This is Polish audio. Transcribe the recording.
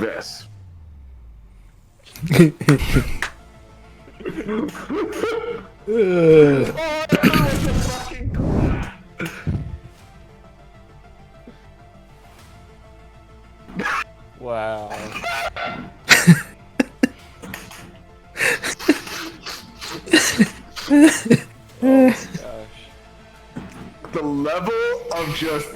this. Oh, that was a fucking Wow. Oh my gosh. the level of just